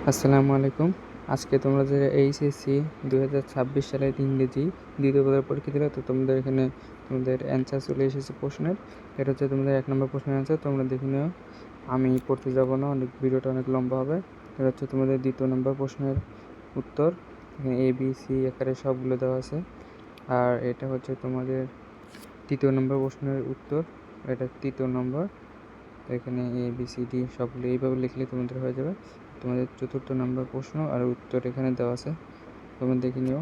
আসসালামু আলাইকুম। আজকে তোমরা যে এইচএসসি 2026 সালের ইংরেজি দ্বিতীয় পত্রের পরীক্ষা দিলে, তো তোমাদের এখানে তোমাদের অ্যান্সার চলে এসেছে প্রশ্নের। এটা হচ্ছে তোমাদের 1 নম্বর প্রশ্নের অ্যান্সার, তোমরা দেখে নিও। আমি পড়তে যাব না, ভিডিওটা অনেক লম্বা হবে। এটা হচ্ছে তোমাদের 2 নম্বর প্রশ্নের উত্তর। এখানে ABC আকারে সবগুলো দেওয়া আছে। আর এটা হচ্ছে তোমাদের 3 নম্বর প্রশ্নের উত্তর, এটা 3 নম্বর। তো এখানে ABCD সবগুলো এইভাবে লিখলে তোমাদের হয়ে যাবে। তোমাদের 4 নম্বর প্রশ্ন আর উত্তর এখানে দেওয়া আছে, তোমরা দেখে নিও।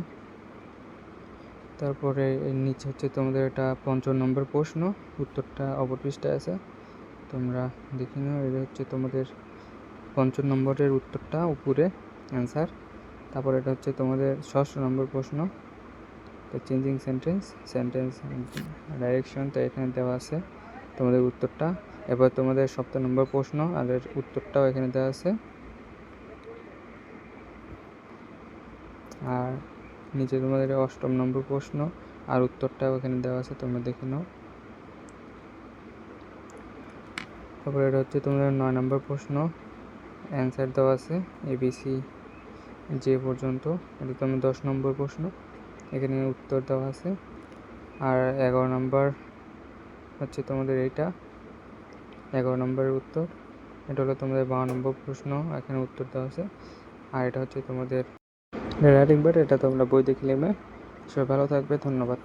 তারপরে এর নিচে হচ্ছে তোমাদের এটা 5 নম্বর প্রশ্ন, উত্তরটা অপর পৃষ্ঠায় আছে, তোমরা দেখে নিও। এটা হচ্ছে তোমাদের 5 নম্বরের উত্তরটা উপরে অ্যান্সার। তারপর এটা হচ্ছে তোমাদের 6 নম্বর প্রশ্ন, তো চেঞ্জিং সেন্টেন্স ডাইরেকশন, তো এখানে দেওয়া আছে তোমাদের উত্তরটা। এবার তোমাদের 7 নম্বর প্রশ্ন আর এর উত্তরটাও এখানে দেওয়া আছে। আর নিচে তোমাদের 8 নম্বর প্রশ্ন আর উত্তরটাও এখানে দেওয়া আছে, তোমরা দেখে নাও। তারপরে এটা হচ্ছে তোমাদের 9 নম্বর প্রশ্ন, অ্যান্সার দেওয়া আছে ABC যে পর্যন্ত। এটা তোমাদের 10 নম্বর প্রশ্ন, এখানে উত্তর দেওয়া আছে। আর 11 নম্বর হচ্ছে তোমাদের এইটা 11 নম্বরের উত্তর। এটা হলো তোমাদের 12 নম্বর প্রশ্ন, এখানে উত্তর দেওয়া আছে। আর এটা হচ্ছে তোমাদের রাইটিং পার্ট, এটা তোমরা বই দেখে নেবে। সবাই ভালো থাকবে, ধন্যবাদ।